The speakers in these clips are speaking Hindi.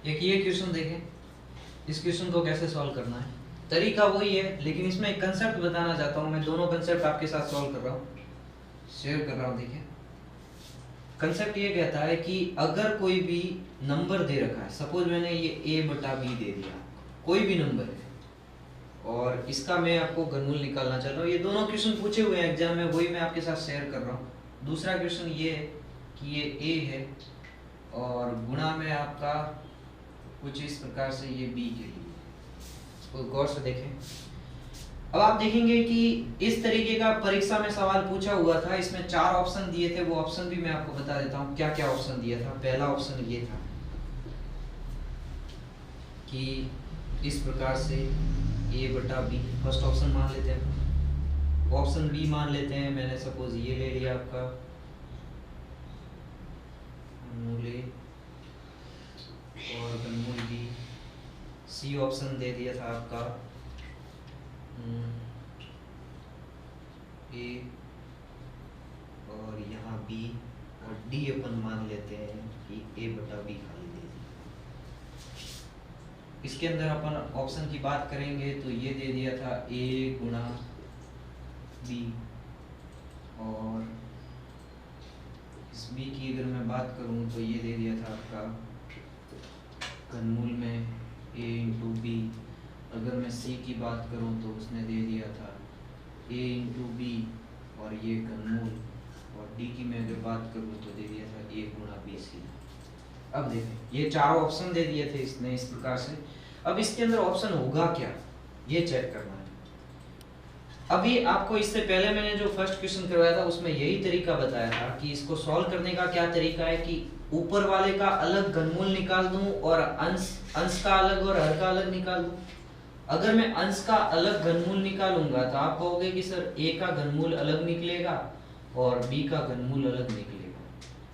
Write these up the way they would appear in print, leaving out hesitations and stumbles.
एक ये क्वेश्चन देखें, इस क्वेश्चन को कैसे सॉल्व करना है। तरीका वही है, लेकिन इसमें एक कंसेप्ट बताना चाहता हूँ। मैं दोनों कंसेप्ट आपके साथ सॉल्व कर रहा हूँ, शेयर कर रहा हूँ। देखिए कंसेप्ट ये कहता है कि अगर कोई भी नंबर दे रखा है, सपोज मैंने ये a/b दे दिया, कोई भी नंबर है, और इसका मैं आपको घनमूल निकालना चाहता हूँ। ये दोनों क्वेश्चन पूछे हुए हैं एग्जाम में, वही मैं आपके साथ शेयर कर रहा हूँ। दूसरा क्वेश्चन ये है कि ये a है और गुणा में आपका कुछ इस प्रकार से ये b के लिए। इसको गौर से देखें। अब आप देखेंगे कि इस तरीके का परीक्षा में सवाल पूछा हुआ था। इसमें 4 ऑप्शन दिए थे, वो ऑप्शन भी मैं आपको बता देता हूँ क्या क्या ऑप्शन दिया था। पहला ऑप्शन ये था कि इस प्रकार से a/b, फर्स्ट ऑप्शन मान लेते हैं। ऑप्शन बी मान लेते हैं, मैंने सपोज ये ले लिया आपका घनमूल a और घनमूल b। सी ऑप्शन दे दिया था आपका a और यहाँ b, और d अपन मान लेते हैं कि a/b खाली दे दिया। इसके अंदर अपन ऑप्शन की बात करेंगे तो ये दे दिया था a गुणा b, और इस b की अगर मैं बात करूं तो ये दे दिया था आपका घनमूल में a इंटू बी। अगर मैं c की बात करूं तो उसने दे दिया था a इंटू बी और ये घनमूल, और d की मैं अगर बात करूं तो दे दिया था a गुणा बी सी। अब देखें ये चारों ऑप्शन दे दिए थे इसने इस प्रकार से। अब इसके अंदर ऑप्शन होगा क्या, ये चेक करना है। अभी आपको इससे पहले मैंने जो फर्स्ट क्वेश्चन करवाया था उसमें यही तरीका बताया था कि इसको सॉल्व करने का क्या तरीका है कि ऊपर वाले का अलग घनमूल निकाल दूं और अंश का अलग और हर का अलग निकाल दूं। अगर मैं अंश का अलग घनमूल निकालूंगा तो आप कहोगे कि सर a का घनमूल अलग निकलेगा और b का घनमूल अलग निकलेगा।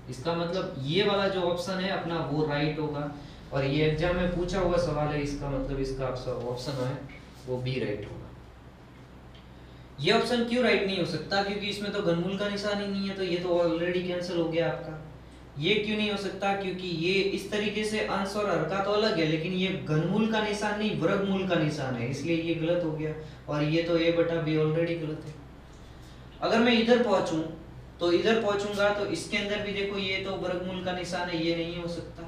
इसका मतलब ये वाला जो ऑप्शन है अपना वो राइट होगा, और ये एग्जाम में पूछा हुआ सवाल है, इसका मतलब इसका ऑप्शन है वो बी राइट होगा। ये ऑप्शन क्यों राइट नहीं हो सकता, क्योंकि इसमें तो घनमूल का निशान ही नहीं है, तो ये तो ऑलरेडी कैंसिल हो गया आपका। ये क्यों नहीं हो सकता, क्योंकि ये इस तरीके से अंश और हर का तो अलग है, लेकिन ये घनमूल का निशान नहीं वर्गमूल का निशान है, इसलिए ये गलत हो गया। और ये तो a/b ऑलरेडी गलत है। अगर मैं इधर पहुंचूं तो इधर पहुंचूंगा तो इसके अंदर भी देखो ये तो वर्गमूल का निशान है, ये नहीं हो सकता।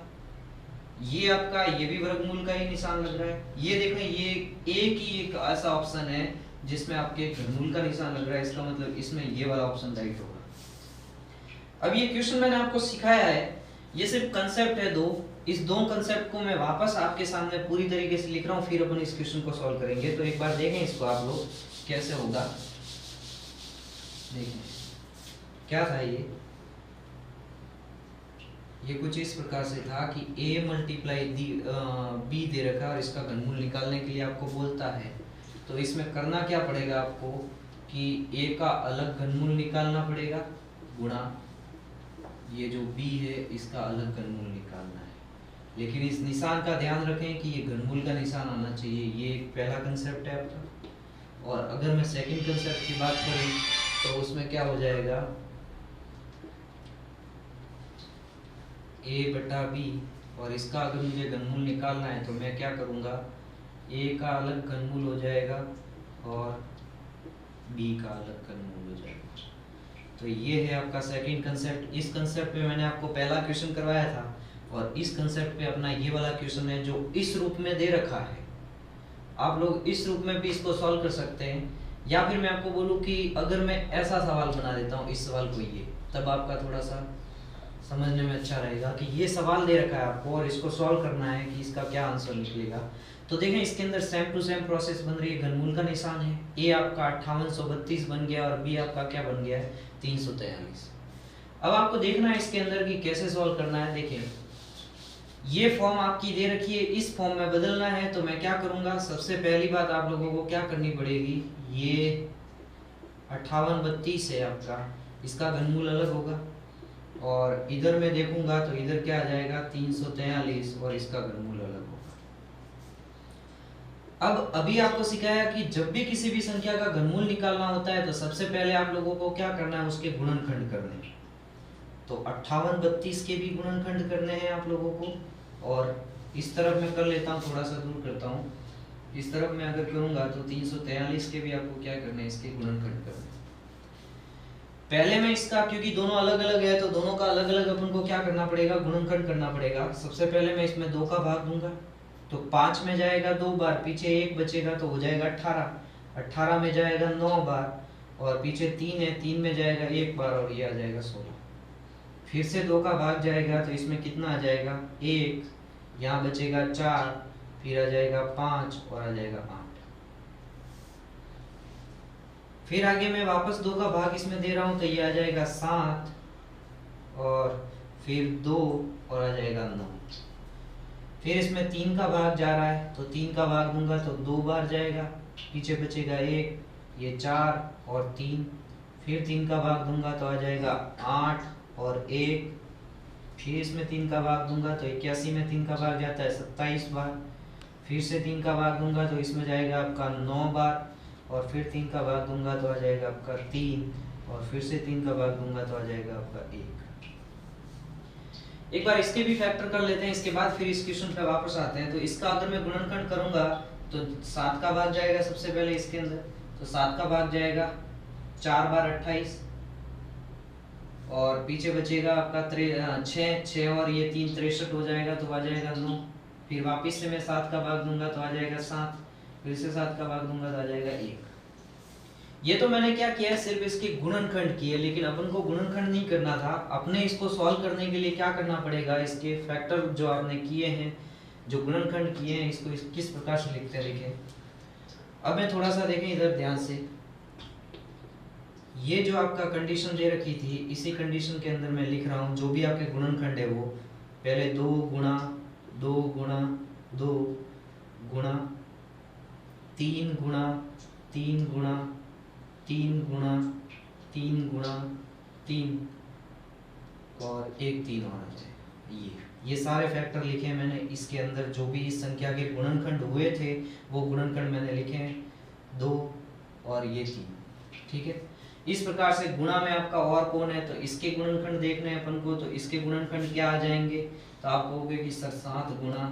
ये आपका ये भी वर्गमूल का ही निशान लग रहा है। ये देखें ये एक ही एक ऐसा ऑप्शन है जिसमें आपके घनमूल का निशान लग रहा है, इसका मतलब इसमें ये वाला ऑप्शन राइट होगा। अब ये क्वेश्चन मैंने आपको सिखाया है, ये सिर्फ कंसेप्ट है दो। इस दो कंसेप्ट को मैं वापस आपके सामने पूरी तरीके से लिख रहा हूँ, फिर अपन इस क्वेश्चन को सॉल्व करेंगे। तो एक बार देखें इसको आप लोग कैसे होगा। देखें क्या था ये कुछ इस प्रकार से था कि a मल्टीप्लाई b दे रखा है और इसका घनमूल निकालने के लिए आपको बोलता है। तो इसमें करना क्या पड़ेगा आपको कि a का अलग घनमूल निकालना पड़ेगा गुणा ये जो b है इसका अलग घनमूल निकालना है। लेकिन इस निशान का ध्यान रखें कि ये घनमूल का निशान आना चाहिए। ये पहला कंसेप्ट है आपका। और अगर मैं सेकंड कंसेप्ट की बात करूं तो उसमें क्या हो जाएगा a/b, और इसका अगर मुझे घनमूल निकालना है तो मैं क्या करूँगा a का अलग घनमूल हो जाएगा और b का अलग घनमूल हो जाएगा। तो ये है आपका सेकंड कंसेप्ट। इस कंसेप्ट पे मैंने आपको पहला क्वेश्चन करवाया था, और इस कंसेप्ट पे अपना ये वाला क्वेश्चन है जो इस रूप में दे रखा है। आप लोग इस रूप में भी इसको सॉल्व कर सकते हैं, या फिर मैं आपको बोलूँ कि अगर मैं ऐसा सवाल बना देता हूँ इस सवाल को, ये तब आपका थोड़ा सा समझने में अच्छा रहेगा कि ये सवाल दे रखा है आपको और इसको सॉल्व करना है कि इसका क्या आंसर निकलेगा। तो देखें इसके अंदर सेम टू सेम प्रोसेस बन रही है। घनमूल का निशान है, a आपका 5832 बन गया और b आपका क्या बन गया है 343। अब आपको देखना है इसके अंदर कि कैसे सॉल्व करना है। देखिए ये फॉर्म आपकी दे रखी है, इस फॉर्म में बदलना है तो मैं क्या करूंगा, सबसे पहली बात आप लोगों को क्या करनी पड़ेगी, ये 5832 है आपका, इसका घनमूल अलग होगा, और इधर मैं देखूंगा तो इधर क्या आ जाएगा 343 और इसका घनमूल अलग होगा। अब अभी आपको सिखाया कि जब भी किसी भी संख्या का घनमूल निकालना होता है तो सबसे पहले आप लोगों को क्या करना है, उसके गुणनखंड करने हैं। तो 5832 के भी गुणनखंड करने हैं आप लोगों को, और इस तरफ मैं कर लेता हूँ, थोड़ा सा दूर करता हूँ। इस तरफ मैं अगर करूँगा तो 343 के भी आपको क्या करना है, इसके गुणनखंड करना है। पहले मैं इसका, क्योंकि दोनों अलग अलग है तो दोनों का अलग अलग अपन को क्या करना पड़ेगा, गुणनखंड करना पड़ेगा। सबसे पहले मैं इसमें 2 का भाग दूंगा तो 5 में जाएगा 2 बार, पीछे 1 बचेगा तो हो जाएगा 18, 18 में जाएगा 9 बार और पीछे 3 है, 3 में जाएगा 1 बार और ये आ जाएगा 16। फिर से 2 का भाग जाएगा तो इसमें कितना आ जाएगा 1, यहाँ बचेगा 4, फिर आ जाएगा 5 और आ जाएगा 8। फिर आगे मैं वापस 2 का भाग इसमें दे रहा हूँ तो ये आ जाएगा 7 और फिर 2 और आ जाएगा 9। फिर इसमें 3 का भाग जा रहा है तो 3 का भाग दूंगा तो 2 बार जाएगा, पीछे बचेगा 1, ये 4 और 3। फिर 3 का भाग दूंगा तो आ जाएगा 8 और 1। फिर इसमें 3 का भाग दूंगा तो 81 में 3 का भाग जाता है 27 बार। फिर से 3 का भाग दूंगा तो इसमें जाएगा आपका 9 बार और फिर 3 का भाग दूंगा तो आ जाएगा आपका 3 और फिर से 3 का भाग दूंगा तो आ जाएगा आपका 1। एक बार इसके भी फैक्टर कर लेते हैं, इसके बाद फिर इस क्वेश्चन पे वापस आते हैं। तो इसका अगर मैं गुणनखंड करूंगा तो 7 का भाग जाएगा सबसे पहले इसके अंदर, तो 7 का भाग जाएगा 4 बार 28 और पीछे बचेगा आपका 6 और ये 3 63 हो जाएगा तो आ जाएगा 9। फिर वापस से मैं 7 का भाग दूंगा तो आ जाएगा 7, फिर से 7 का भाग दूंगा तो आ जाएगा 1। ये तो मैंने क्या किया है, सिर्फ इसके गुणनखंड किए, लेकिन अपन को गुणनखंड नहीं करना था। अपने इसको सॉल्व करने के लिए क्या करना पड़ेगा, इसके फैक्टर जो आपने किए हैं, जो गुणनखंड किए हैं, इसको किस प्रकार से लिखते हैं देखें। अब मैं थोड़ा सा देखें इधर ध्यान से, ये जो आपका कंडीशन दे रखी थी, इसी कंडीशन के अंदर मैं लिख रहा हूँ जो भी आपके गुणनखंड है वो पहले 2 गुणा 2 गुणा 2 गुणा 3 गुणा 3 गुणा 3 गुणा 3 गुणा 3 और 1 3 होना चाहिए। ये सारे फैक्टर लिखे हैं मैंने इसके अंदर, जो भी इस संख्या के गुणनखंड हुए थे वो गुणनखंड मैंने लिखे हैं 2 और ये 3। ठीक है, इस प्रकार से गुणा में आपका और कौन है तो इसके गुणनखंड देखने हैं अपन को। तो इसके गुणनखंड क्या आ जाएंगे, तो आप कहोगे कि सर 7 गुणा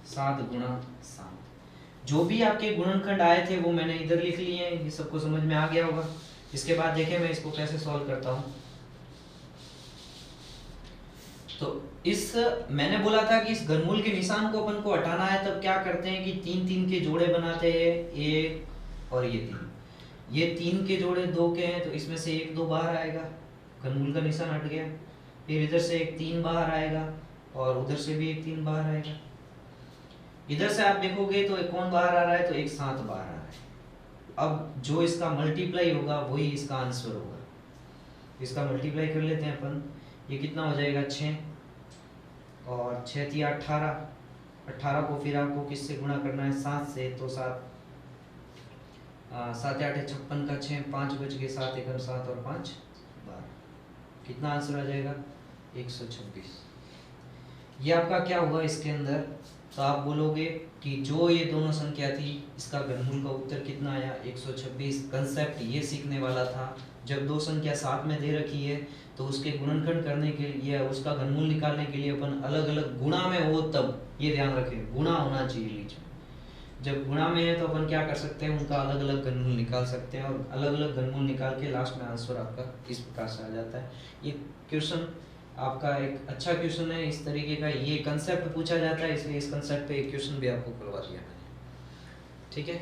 7 गुणा 7। जो भी आपके गुणनखंड आए थे वो मैंने इधर लिख लिए हैं, ये सबको समझ में आ गया होगा। इसके बाद देखें मैं इसको कैसे सॉल्व करता हूँ। तो इस मैंने बोला था कि इस घनमूल के निशान को अपन को हटाना है, तब क्या करते हैं कि 3 3 के जोड़े बनाते हैं, 1 और ये 3। ये 3 के जोड़े 2 के हैं तो इसमें से 1 2 बाहर आएगा, घनमूल का निशान हट गया। फिर इधर से एक 3 बाहर आएगा और उधर से भी एक 3 बाहर आएगा। इधर से आप देखोगे तो एक कौन बाहर आ रहा है, तो एक 7 बाहर आ रहा है। अब जो इसका मल्टीप्लाई होगा वही इसका आंसर होगा। इसका मल्टीप्लाई कर लेते हैं अपन, ये कितना हो जाएगा 6 और 6 3 18, 18 को फिर आपको किससे गुणा करना है 7 से, तो 7 7 8 56 का 6, 5 बच गए, 7 1 7 और 5 12। कितना आंसर आ जाएगा 126। ये आपका क्या हुआ इसके अंदर, तो आप बोलोगे कि जो ये दोनों संख्या थी इसका घनमूल का उत्तर कितना आया 126। कंसेप्ट ये सीखने वाला था, जब दो संख्या साथ में दे रखी है तो उसके गुणनखंड करने के लिए, उसका घनमूल निकालने के लिए अपन अलग अलग गुणा में हो, तब ये ध्यान रखें गुणा होना चाहिए बीच में। जब गुणा में है तो अपन क्या कर सकते हैं, उनका अलग अलग घनमूल निकाल सकते हैं और अलग अलग घनमूल निकाल के लास्ट में आंसर आपका इस प्रकार से आ जाता है। ये क्वेश्चन आपका एक अच्छा क्वेश्चन है, इस तरीके का ये कंसेप्ट पूछा जाता है, इसलिए इस कंसेप्ट पे एक क्वेश्चन भी आपको करवा दिया मैंने। ठीक है।